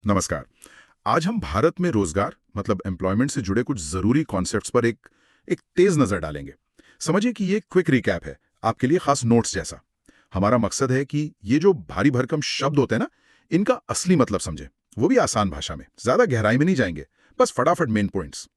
नमस्कार। आज हम भारत में रोजगार मतलब एम्प्लॉयमेंट से जुड़े कुछ जरूरी कॉन्सेप्ट्स पर एक तेज नजर डालेंगे। समझिए कि ये क्विक रिकैप है, आपके लिए खास नोट्स जैसा। हमारा मकसद है कि ये जो भारी भरकम शब्द होते हैं ना, इनका असली मतलब समझें, वो भी आसान भाषा में। ज्यादा गहराई में नहीं जाएंगे, बस फटाफट मेन पॉइंट्स।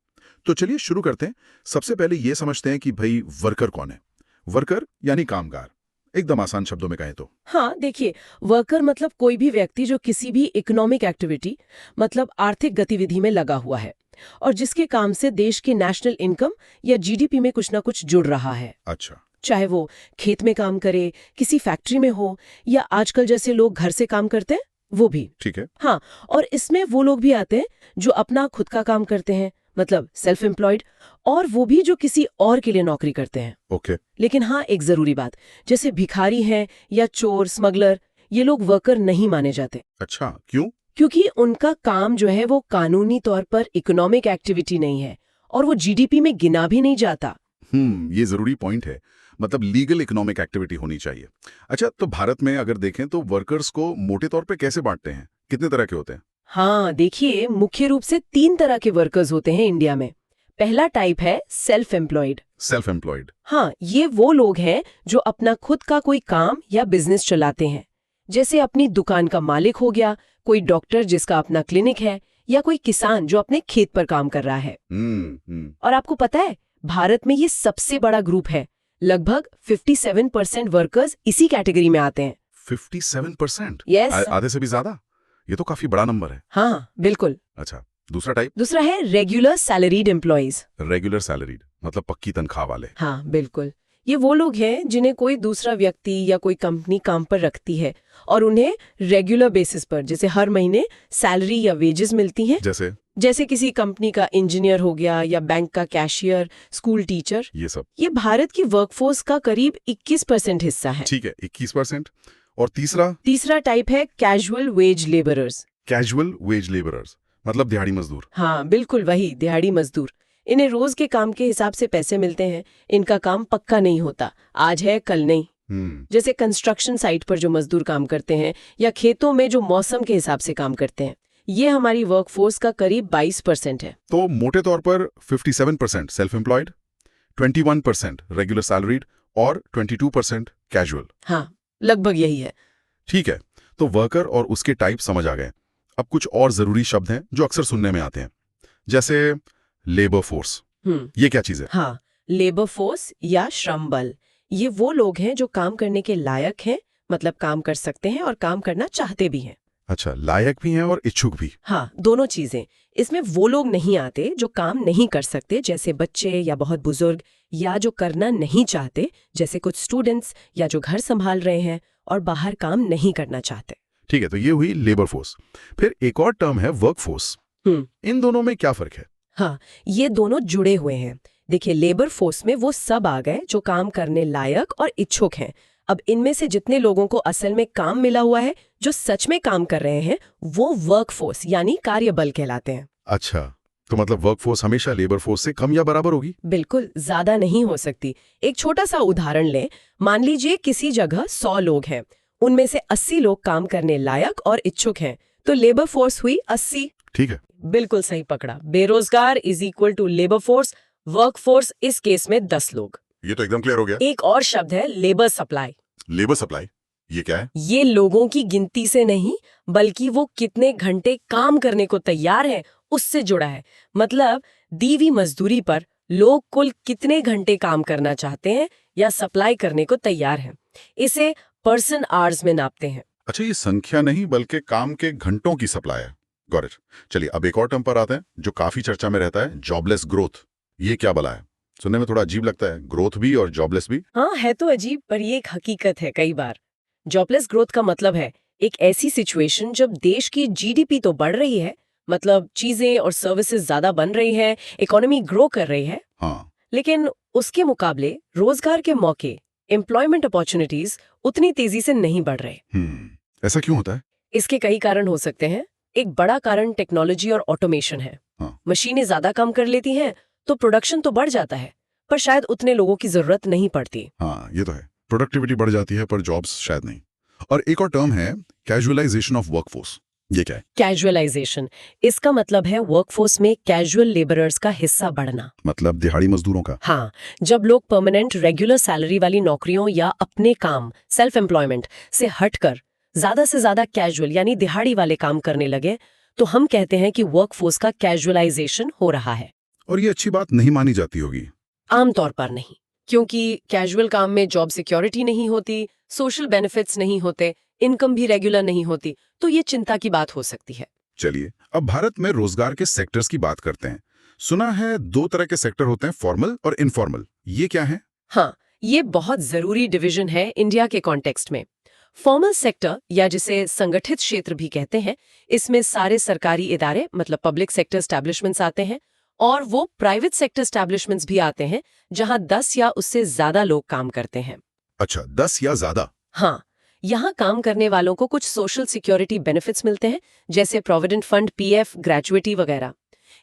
तो चलिए शुरू करते हैं। सबसे पहले ये समझते हैं कि भाई वर्कर कौन है। वर्कर यानी कामगार, एकदम आसान शब्दों में कहें तो। हाँ, देखिए, वर्कर मतलब कोई भी व्यक्ति जो किसी भी इकोनॉमिक एक्टिविटी मतलब आर्थिक गतिविधि में लगा हुआ है और जिसके काम से देश की नेशनल इनकम या जीडीपी में कुछ ना कुछ जुड़ रहा है। अच्छा। चाहे वो खेत में काम करे, किसी फैक्ट्री में हो, या आजकल जैसे लोग घर से काम करते हैं, वो भी। ठीक है। हाँ, और इसमें वो लोग भी आते हैं जो अपना खुद का काम करते हैं, मतलब सेल्फ एम्प्लॉयड, और वो भी जो किसी और के लिए नौकरी करते हैं। ओके। लेकिन हाँ, एक जरूरी बात, जैसे भिखारी हैं या चोर, स्मगलर, ये लोग वर्कर नहीं माने जाते। अच्छा, क्यों? क्योंकि उनका काम जो है वो कानूनी तौर पर इकोनॉमिक एक्टिविटी नहीं है और वो जीडीपी में गिना भी नहीं जाता। ये जरूरी पॉइंट है। मतलब लीगल इकोनॉमिक एक्टिविटी होनी चाहिए। अच्छा, तो भारत में अगर देखें तो वर्कर्स को मोटे तौर पे कैसे बांटते हैं? कितने तरह के होते हैं? हाँ, देखिए, मुख्य रूप से 3 तरह के वर्कर्स होते हैं इंडिया में। पहला टाइप है सेल्फ एम्प्लॉयड। Self employed. हाँ, ये वो लोग हैं जो अपना खुद का कोई काम या बिजनेस चलाते हैं, जैसे अपनी दुकान का मालिक हो गया, कोई डॉक्टर जिसका अपना क्लिनिक है, या कोई किसान जो अपने खेत पर काम कर रहा है। और आपको पता है, भारत में ये सबसे बड़ा ग्रुप है। लगभग 57% वर्कर्स इसी कैटेगरी में आते हैं। 57%? यस। आधे से भी ज्यादा? ये तो काफी बड़ा नंबर है। हाँ, बिल्कुल। अच्छा, दूसरा टाइप? दूसरा है regular salaried employees. Regular salaried मतलब पक्की तनख्वाह वाले। हाँ, बिल्कुल। ये वो लोग हैं जिन्हें कोई दूसरा व्यक्ति या कोई कंपनी काम पर रखती है और उन्हें रेगुलर बेसिस पर, जैसे हर महीने, सैलरी या वेजेस मिलती हैं। जैसे किसी कंपनी का इंजीनियर हो गया या बैंक का कैशियर, स्कूल टीचर। ये सब? ये भारत की वर्कफोर्स का करीब 21% हिस्सा है। ठीक है, 21%। और तीसरा टाइप है casual wage labourers. Casual wage labourers मतलब दिहाड़ी मजदूर। हाँ, बिल्कुल वही, दिहाड़ी मजदूर। इन्हें रोज के काम के हिसाब से पैसे मिलते हैं। इनका काम पक्का नहीं होता, आज है कल नहीं। जैसे कंस्ट्रक्शन साइट पर जो मजदूर काम करते हैं या खेतों में जो मौसम के हिसाब से काम करते हैं। ये हमारी वर्कफोर्स का करीब 22% है। तो मोटे तौर पर 57% सेल्फ एम्प्लॉयड, 21% रेगुलर सैलरीड और 22% कैजुअल। हाँ, लगभग यही है। ठीक है, तो वर्कर और उसके टाइप समझ आ गए। अब कुछ और जरूरी शब्द हैं जो अक्सर सुनने में आते हैं, जैसे लेबर फोर्स। ये क्या चीज है? हाँ, लेबर फोर्स या श्रम बल, ये वो लोग हैं जो काम करने के लायक हैं, मतलब काम कर सकते हैं और काम करना चाहते भी हैं। अच्छा, लायक भी हैं और इच्छुक भी। हाँ, दोनों चीजें। इसमें वो लोग नहीं आते जो काम नहीं कर सकते, जैसे बच्चे या बहुत बुजुर्ग, या जो करना नहीं चाहते, जैसे कुछ स्टूडेंट्स, या जो घर संभाल रहे हैं और बाहर काम नहीं करना चाहते। ठीक है, तो ये हुई लेबर फोर्स। फिर एक और टर्म है वर्क फोर्स। इन दोनों में क्या फर्क है? हाँ, ये दोनों जुड़े हुए हैं। देखिए, लेबर फोर्स में वो सब आ गए जो काम करने लायक और इच्छुक हैं। अब इनमें से जितने लोगों को असल में काम मिला हुआ है, जो सच में काम कर रहे हैं, वो वर्क फोर्स यानी कार्यबल कहलाते हैं। अच्छा, तो मतलब वर्क फोर्स हमेशा लेबर फोर्स से कम या बराबर होगी? बिल्कुल, ज्यादा नहीं हो सकती। एक छोटा सा उदाहरण लें। मान लीजिए किसी जगह 100 लोग हैं, उनमें से 80 लोग काम करने लायक और इच्छुक हैं, तो लेबर फोर्स हुई 80। ठीक है, बिल्कुल सही पकड़ा। बेरोजगार is equal to labour force, work force इस केस में 10 लोग। ये तो एकदम क्लियर हो गया। एक और शब्द है लेबर सप्लाई। लेबर सप्लाई, ये क्या है? ये लोगों की गिनती से नहीं, बल्कि वो कितने घंटे काम करने को तैयार हैं, उससे जुड़ा है। मतलब दी हुई मजदूरी पर लोग कुल कितने घंटे काम करना चाहते हैं या सप्लाई करने को तैयार हैं। इसे पर्सन आवर्स में नापते हैं। अच्छा, ये संख्या नहीं बल्कि काम के घंटों की सप्लाई है। Got it. चलिए अब एक और टर्म पर आते हैं जो काफी चर्चा में रहता है, जॉबलेस ग्रोथ। ये क्या भला है? सुनने में थोड़ा अजीब लगता है, ग्रोथ भी और जॉबलेस भी। हाँ, है तो अजीब, पर ये एक हकीकत है। कई बार जॉबलेस ग्रोथ का मतलब है एक ऐसी सिचुएशन जब देश की जीडीपी तो बढ़ रही है, मतलब चीजें और सर्विसेज ज्यादा बन रही हैं, इकोनॉमी ग्रो कर रही है। हाँ। लेकिन उसके मुकाबले रोजगार के मौके, एम्प्लॉयमेंट अपॉर्चुनिटीज उतनी तेजी से नहीं बढ़ रहे। ऐसा क्यों होता है? इसके कई कारण हो सकते हैं। एक बड़ा कारण टेक्नोलॉजी और ऑटोमेशन है। हाँ। मशीनें ज्यादा काम कर लेती हैं, तो प्रोडक्शन तो बढ़ जाता है, पर शायद उतने लोगों की जरूरत नहीं पड़ती। हाँ, ये तो है, प्रोडक्टिविटी बढ़ जाती है पर जॉब्स शायद नहीं। और एक और टर्म है कैजुअलाइजेशन ऑफ वर्कफोर्स। ये क्या है? कैजुअलाइजेशन। इसका मतलब है वर्कफोर्स में कैजुअल लेबरर्स का हिस्सा बढ़ना। मतलब दिहाड़ी मजदूरों का? हाँ, जब लोग परमानेंट रेगुलर सैलरी वाली नौकरियों या अपने काम सेल्फ एम्प्लॉयमेंट से हटकर ज्यादा से ज्यादा कैजुअल यानी दिहाड़ी वाले काम करने लगे, तो हम कहते हैं कि वर्कफोर्स का कैजुअलाइजेशन हो रहा है। और ये अच्छी बात नहीं मानी जाती होगी। आमतौर पर नहीं, क्योंकि कैजुअल काम में जॉब सिक्योरिटी नहीं होती, सोशल बेनिफिट्स नहीं होते, इनकम भी रेगुलर नहीं होती, तो ये चिंता की बात हो सकती है। चलिए, अब भारत में रोजगार के सेक्टर्स की बात करते हैं। सुना है 2 तरह के सेक्टर होते हैं, फॉर्मल और इनफॉर्मल। ये क्या है? हाँ, ये बहुत जरूरी डिवीजन है इंडिया के कॉन्टेक्स्ट में। फॉर्मल सेक्टर या जिसे संगठित क्षेत्र भी कहते हैं, इसमें सारे सरकारी इदारे मतलब पब्लिक सेक्टर एस्टैब्लिशमेंट्स आते हैं, और वो प्राइवेट सेक्टर एस्टैब्लिशमेंट्स भी आते हैं जहां 10 या उससे ज्यादा लोग काम करते हैं। अच्छा, 10 या ज्यादा? हाँ, यहाँ काम करने वालों को कुछ सोशल सिक्योरिटी बेनिफिट्स मिलते हैं, जैसे प्रोविडेंट फंड, पीएफ, ग्रेचुइटी वगैरह।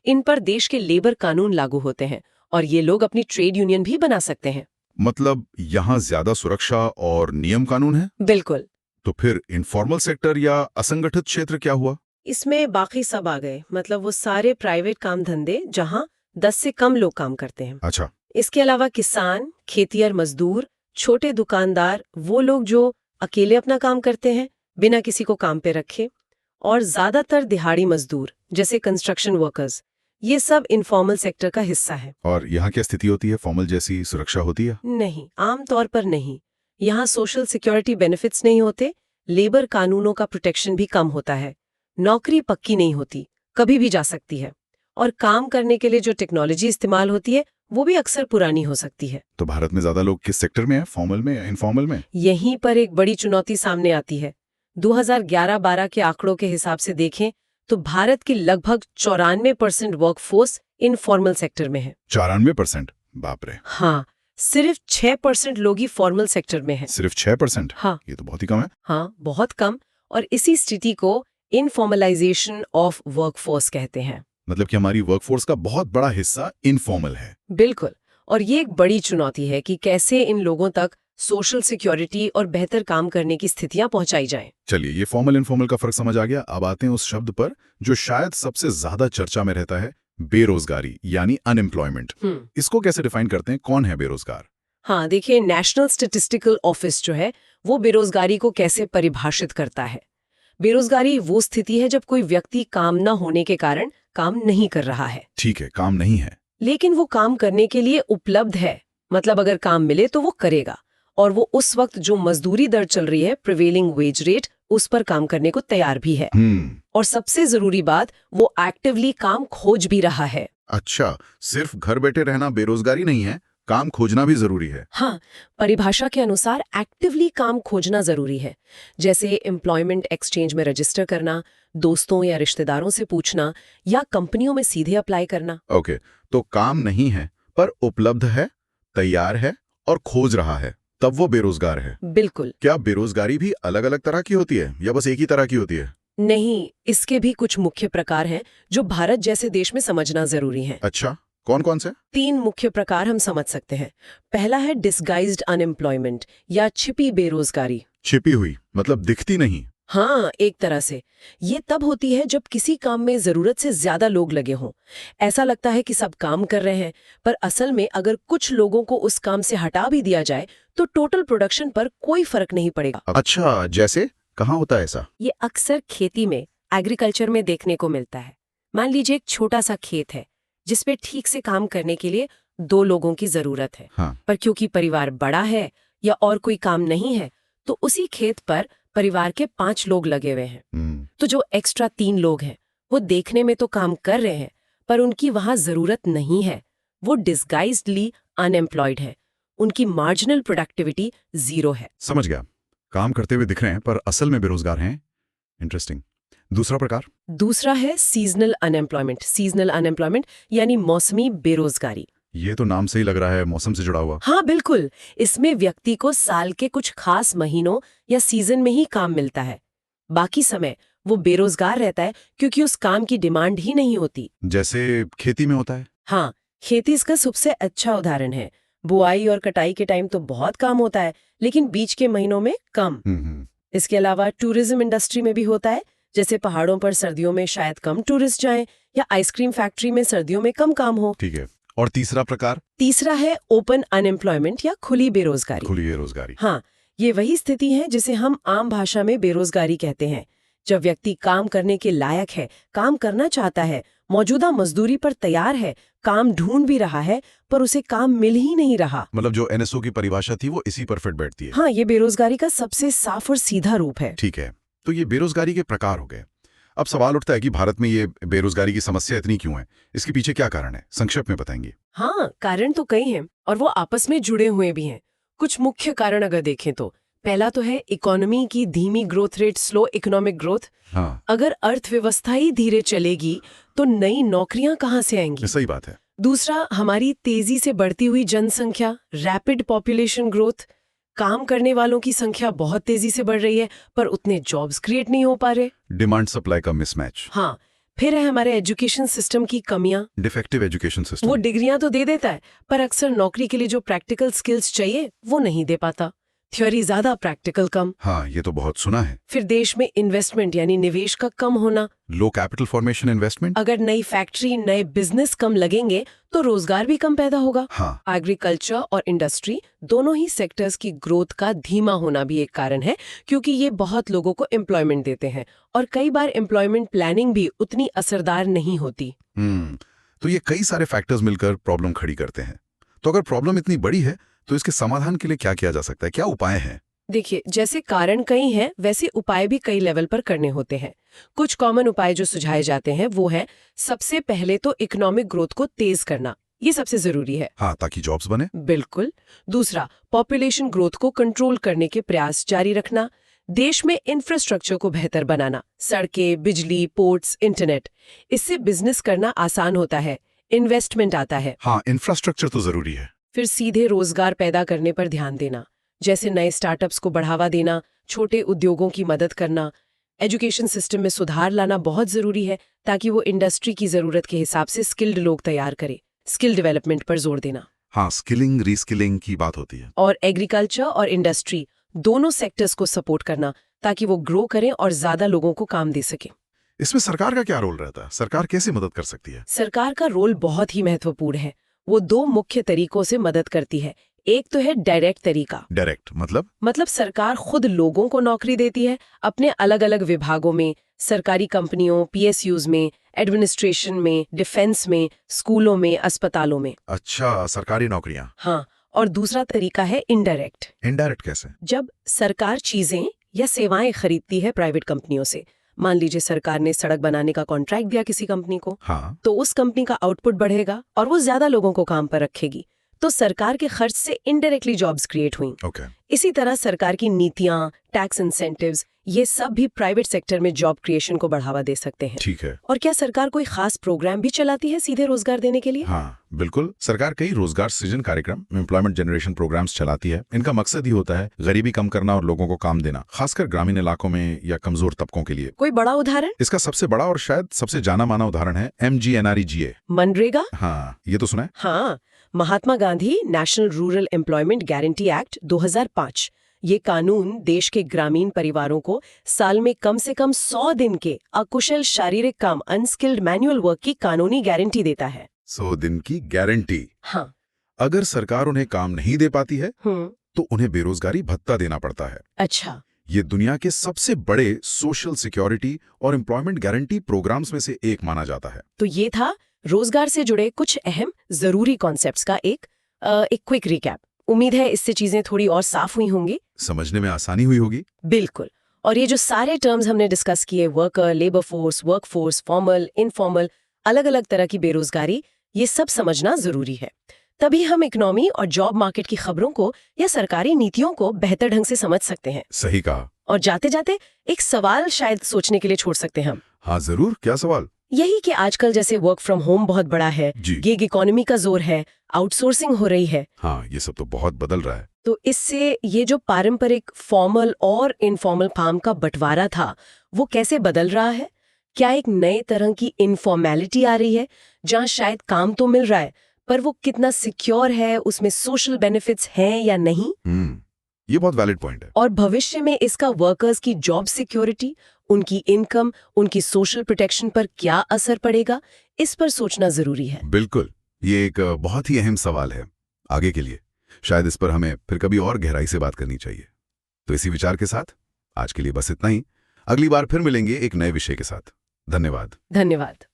इन पर देश के लेबर कानून लागू होते हैं और ये लोग अपनी ट्रेड यूनियन भी बना सकते हैं। मतलब यहाँ ज्यादा सुरक्षा और नियम कानून है? बिल्कुल। तो फिर इनफॉर्मल सेक्टर या असंगठित क्षेत्र क्या हुआ? इसमें बाकी सब आ गए, मतलब वो सारे प्राइवेट काम धंधे जहां 10 से कम लोग काम करते हैं। अच्छा। इसके अलावा किसान, खेतिहर मजदूर, छोटे दुकानदार, वो लोग जो अकेले अपना काम करते हैं बिना किसी को काम पे रखे, और ज्यादातर दिहाड़ी मजदूर जैसे कंस्ट्रक्शन वर्कर्स, ये सब इनफॉर्मल सेक्टर का हिस्सा है। और यहाँ क्या स्थिति होती है? फॉर्मल जैसी सुरक्षा होती है? नहीं, आमतौर पर नहीं। यहाँ सोशल सिक्योरिटी बेनिफिट्स नहीं होते, लेबर कानूनों का प्रोटेक्शन भी कम होता है, नौकरी पक्की नहीं होती, कभी भी जा सकती है, और काम करने के लिए जो टेक्नोलॉजी इस्तेमाल होती है वो भी अक्सर पुरानी हो सकती है। तो भारत में ज्यादा लोग किस सेक्टर में हैं? फॉर्मल में या इनफॉर्मल में? यहीं पर एक बड़ी चुनौती सामने आती है। 2011-12 के आंकड़ों के हिसाब से देखें तो भारत की लगभग 94% वर्कफोर्स इनफॉर्मल सेक्टर में है। 94%? बाप रे। हाँ, सिर्फ 6% लोग ही फॉर्मल सेक्टर में हैं। सिर्फ 6%? हाँ। ये तो बहुत ही कम है। हाँ, बहुत कम। और इसी स्थिति को इनफॉर्मलाइजेशन ऑफ वर्कफोर्स कहते हैं। मतलब कि हमारी वर्कफोर्स का बहुत बड़ा हिस्सा इनफॉर्मल है। बिल्कुल। और ये एक बड़ी चुनौती है कि कैसे इन लोगों तक सोशल सिक्योरिटी और बेहतर काम करने की स्थितियां पहुंचाई जाएं। चलिए, ये फॉर्मल इनफॉर्मल का फर्क समझ आ गया। अब आते हैं उस शब्द पर जो शायद सबसे ज्यादा चर्चा में रहता है, बेरोजगारी यानी अनएम्प्लॉयमेंट। इसको कैसे डिफाइन करते हैं? कौन है बेरोजगार? हाँ, देखिए, नेशनल स्टैटिस्टिकल ऑफिस जो है वो बेरोजगारी को कैसे परिभाषित करता है। बेरोजगारी वो स्थिति है जब कोई व्यक्ति काम न होने के कारण काम नहीं कर रहा है। ठीक है, काम नहीं है, लेकिन वो काम करने के लिए उपलब्ध है, मतलब अगर काम मिले तो वो करेगा, और वो उस वक्त जो मजदूरी दर चल रही है, प्रिवेलिंग वेज रेट, उस पर काम करने को तैयार भी है। और सबसे जरूरी बात, वो एक्टिवली काम खोज भी रहा है। अच्छा, सिर्फ घर बैठे रहना बेरोजगारी नहीं है, काम खोजना भी जरूरी है। हाँ, परिभाषा के अनुसार एक्टिवली काम खोजना जरूरी है, जैसे एम्प्लॉयमेंट एक्सचेंज में रजिस्टर करना, दोस्तों या रिश्तेदारों से पूछना, या कंपनियों में सीधे अप्लाई करना। ओके, तो काम नहीं है पर उपलब्ध है, तैयार है और खोज रहा है, तब वो बेरोजगार है। बिल्कुल। क्या बेरोजगारी भी अलग अलग तरह की होती है या बस एक ही तरह की होती है? नहीं, इसके भी कुछ मुख्य प्रकार हैं जो भारत जैसे देश में समझना जरूरी है। अच्छा, कौन कौन से? 3 मुख्य प्रकार हम समझ सकते हैं। पहला है डिस्गाइज्ड अनएम्प्लॉयमेंट या छिपी बेरोजगारी। छिपी हुई मतलब दिखती नहीं? हाँ, एक तरह से। ये तब होती है जब किसी काम में जरूरत से ज्यादा लोग लगे हों। ऐसा लगता है कि सब काम कर रहे हैं, पर असल में अगर कुछ लोगों को उस काम से हटा भी दिया जाए तो टोटल प्रोडक्शन पर कोई फर्क नहीं पड़ेगा। अच्छा, जैसे कहाँ होता है ऐसा? ये अक्सर खेती में, एग्रीकल्चर में देखने को मिलता है। मान लीजिए एक छोटा सा खेत है जिसपे ठीक से काम करने के लिए 2 लोगों की जरूरत है। हाँ। पर क्योंकि परिवार बड़ा है या और कोई काम नहीं है, तो उसी खेत पर परिवार के 5 लोग लगे हुए हैं। तो जो एक्स्ट्रा 3 लोग हैं वो देखने में तो काम कर रहे हैं, पर उनकी वहां जरूरत नहीं है। वो डिस्गाइज्डली अनएम्प्लॉयड है, उनकी मार्जिनल प्रोडक्टिविटी 0 है। समझ गया, काम करते हुए दिख रहे हैं पर असल में बेरोजगार हैं। इंटरेस्टिंग। दूसरा प्रकार? दूसरा है सीजनल अनएम्प्लॉयमेंट। सीजनल अनएम्प्लॉयमेंट यानी मौसमी बेरोजगारी। ये तो नाम से ही लग रहा है मौसम से जुड़ा हुआ। हाँ, बिल्कुल। इसमें व्यक्ति को साल के कुछ खास महीनों या सीजन में ही काम मिलता है, बाकी समय वो बेरोजगार रहता है क्योंकि उस काम की डिमांड ही नहीं होती। जैसे खेती में होता है? हाँ, खेती इसका सबसे अच्छा उदाहरण है। बुआई और कटाई के टाइम तो बहुत काम होता है, लेकिन बीच के महीनों में कम। इसके अलावा टूरिज्म इंडस्ट्री में भी होता है, जैसे पहाड़ों पर सर्दियों में शायद कम टूरिस्ट जाएं या आइसक्रीम फैक्ट्री में सर्दियों में कम काम हो। ठीक है। और तीसरा प्रकार? तीसरा है ओपन अनएम्प्लॉयमेंट या खुली बेरोजगारी। खुली बेरोजगारी। हाँ, ये वही स्थिति है जिसे हम आम भाषा में बेरोजगारी कहते हैं। जब व्यक्ति काम करने के लायक है, काम करना चाहता है, मौजूदा मजदूरी पर तैयार है, काम ढूंढ भी रहा है, पर उसे काम मिल ही नहीं रहा। मतलब जो एनएसओ की परिभाषा थी वो इसी पर फिट बैठती है। हाँ, ये बेरोजगारी का सबसे साफ और सीधा रूप है। ठीक है, तो ये बेरोजगारी के प्रकार हो गए। अब सवाल उठता है कि भारत में ये बेरोजगारी की समस्या इतनी क्यों है? इसके पीछे क्या कारण है? संक्षेप में बताएंगे? हाँ, कारण तो कई हैं और वो आपस में जुड़े हुए भी हैं। कुछ मुख्य कारण अगर देखें तो पहला तो है इकोनॉमी की धीमी growth rate, slow economic growth. हाँ, अगर अर्थव्यवस्था ही धीरे चलेगी तो नई नौकरियां कहाँ से आएंगी? सही बात है। दूसरा, हमारी तेजी से बढ़ती हुई जनसंख्या, रैपिड पॉपुलेशन ग्रोथ। काम करने वालों की संख्या बहुत तेजी से बढ़ रही है, पर उतने जॉब्स क्रिएट नहीं हो पा रहे। डिमांड सप्लाई का मिसमैच। हाँ, फिर है हमारे एजुकेशन सिस्टम की कमियां। Defective education system. वो डिग्रियां तो दे देता है, पर अक्सर नौकरी के लिए जो प्रैक्टिकल स्किल्स चाहिए वो नहीं दे पाता। थ्योरी ज्यादा, प्रैक्टिकल कम। हाँ, ये तो बहुत सुना है। फिर देश में इन्वेस्टमेंट यानी निवेश का कम होना। लो कैपिटल फॉर्मेशन इन्वेस्टमेंट। अगर नई फैक्ट्री, नए बिजनेस कम लगेंगे तो रोजगार भी कम पैदा होगा। हाँ, एग्रीकल्चर और इंडस्ट्री दोनों ही सेक्टर्स की ग्रोथ का धीमा होना भी एक कारण है, क्योंकि ये बहुत लोगों को एम्प्लॉयमेंट देते हैं और कई बार एम्प्लॉयमेंट प्लानिंग भी उतनी असरदार नहीं होती। तो ये कई सारे फैक्टर्स मिलकर प्रॉब्लम खड़ी करते हैं। तो अगर प्रॉब्लम इतनी बड़ी है तो इसके समाधान के लिए क्या किया जा सकता है? क्या उपाय हैं? देखिए, जैसे कारण कई हैं, वैसे उपाय भी कई लेवल पर करने होते हैं। कुछ कॉमन उपाय जो सुझाए जाते हैं वो है, सबसे पहले तो इकोनॉमिक ग्रोथ को तेज करना, ये सबसे जरूरी है। हाँ, ताकि जॉब्स बने। बिल्कुल। दूसरा, पॉपुलेशन ग्रोथ को कंट्रोल करने के प्रयास जारी रखना। देश में इंफ्रास्ट्रक्चर को बेहतर बनाना, सड़कें, बिजली, पोर्ट्स, इंटरनेट। इससे बिजनेस करना आसान होता है, इन्वेस्टमेंट आता है। हाँ, इंफ्रास्ट्रक्चर तो जरूरी है। फिर सीधे रोजगार पैदा करने पर ध्यान देना, जैसे नए स्टार्टअप्स को बढ़ावा देना, छोटे उद्योगों की मदद करना। एजुकेशन सिस्टम में सुधार लाना बहुत जरूरी है, ताकि वो इंडस्ट्री की जरूरत के हिसाब से स्किल्ड लोग तैयार करे। स्किल डेवलपमेंट पर जोर देना। हाँ, स्किलिंग रीस्किलिंग की बात होती है। और एग्रीकल्चर और इंडस्ट्री दोनों सेक्टर्स को सपोर्ट करना, ताकि वो ग्रो करें और ज्यादा लोगों को काम दे सके। इसमें सरकार का क्या रोल रहता है? सरकार कैसे मदद कर सकती है? सरकार का रोल बहुत ही महत्वपूर्ण है। वो दो मुख्य तरीकों से मदद करती है। एक तो है डायरेक्ट तरीका। डायरेक्ट मतलब सरकार खुद लोगों को नौकरी देती है, अपने अलग अलग विभागों में, सरकारी कंपनियों, पीएसयूज में, एडमिनिस्ट्रेशन में, डिफेंस में, स्कूलों में, अस्पतालों में। अच्छा, सरकारी नौकरियां। हाँ, और दूसरा तरीका है इनडायरेक्ट। इनडायरेक्ट कैसे? जब सरकार चीजें या सेवाएं खरीदती है प्राइवेट कंपनियों से। मान लीजिए सरकार ने सड़क बनाने का कॉन्ट्रैक्ट दिया किसी कंपनी को, हाँ, तो उस कंपनी का आउटपुट बढ़ेगा और वो ज्यादा लोगों को काम पर रखेगी, तो सरकार के खर्च से इनडायरेक्टली जॉब्स क्रिएट हुई। ओके। इसी तरह सरकार की नीतियां, टैक्स इंसेंटिव्स, ये सब भी प्राइवेट सेक्टर में जॉब क्रिएशन को बढ़ावा दे सकते हैं। ठीक है। और क्या सरकार कोई खास प्रोग्राम भी चलाती है सीधे रोजगार देने के लिए? हाँ, बिल्कुल। सरकार कई रोजगार सृजन कार्यक्रम, एम्प्लॉयमेंट जनरेशन प्रोग्राम्स चलाती है। इनका मकसद ही होता है गरीबी कम करना और लोगों को काम देना, खासकर ग्रामीण इलाकों में या कमजोर तबकों के लिए। कोई बड़ा उदाहरण? इसका सबसे बड़ा और शायद सबसे जाना माना उदाहरण है MGNREGA। मनरेगा। हाँ, ये तो सुना है। हाँ, Mahatma Gandhi National Rural Employment Guarantee Act 2005। ये कानून देश के ग्रामीण परिवारों को साल में कम से कम 100 दिन के अकुशल शारीरिक काम, अनस्किल्ड मैनुअल वर्क की कानूनी गारंटी देता है। 100 दिन की गारंटी। हाँ। अगर सरकार उन्हें काम नहीं दे पाती है तो उन्हें बेरोजगारी भत्ता देना पड़ता है। अच्छा। ये दुनिया के सबसे बड़े सोशल सिक्योरिटी और एम्प्लॉयमेंट गारंटी प्रोग्राम्स में से एक माना जाता है। तो ये था रोजगार से जुड़े कुछ अहम जरूरी कॉन्सेप्ट्स का एक क्विक रिकैप। उम्मीद है इससे चीजें थोड़ी और साफ हुई होंगी, समझने में आसानी हुई होगी। बिल्कुल। और ये जो सारे टर्म्स हमने डिस्कस किए, worker, labour force, workforce, formal, informal, अलग अलग तरह की बेरोजगारी, ये सब समझना जरूरी है। तभी हम इकोनॉमी और जॉब मार्केट की खबरों को या सरकारी नीतियों को बेहतर ढंग से समझ सकते हैं। सही कहा। और जाते जाते एक सवाल शायद सोचने के लिए छोड़ सकते हैं हम। हाँ जरूर, क्या सवाल? यही कि आजकल जैसे वर्क फ्रॉम होम बहुत बड़ा है, गिग इकोनॉमी का जोर है, आउटसोर्सिंग हो रही है। हाँ, ये सब तो बहुत बदल रहा है। तो इससे ये जो पारंपरिक फॉर्मल और इनफॉर्मल काम का बंटवारा था, वो कैसे बदल रहा है? क्या एक नए तरह की इनफॉर्मेलिटी आ रही है, जहाँ शायद काम तो मिल रहा है पर वो कितना सिक्योर है, उसमें सोशल बेनिफिट्स हैं या नहीं? ये बहुत वैलिड पॉइंट है। और भविष्य में इसका वर्कर्स की जॉब सिक्योरिटी, उनकी इनकम, उनकी सोशल प्रोटेक्शन पर क्या असर पड़ेगा, इस पर सोचना जरूरी है। बिल्कुल, ये एक बहुत ही अहम सवाल है आगे के लिए। शायद इस पर हमें फिर कभी और गहराई से बात करनी चाहिए। तो इसी विचार के साथ आज के लिए बस इतना ही। अगली बार फिर मिलेंगे एक नए विषय के साथ। धन्यवाद। धन्यवाद।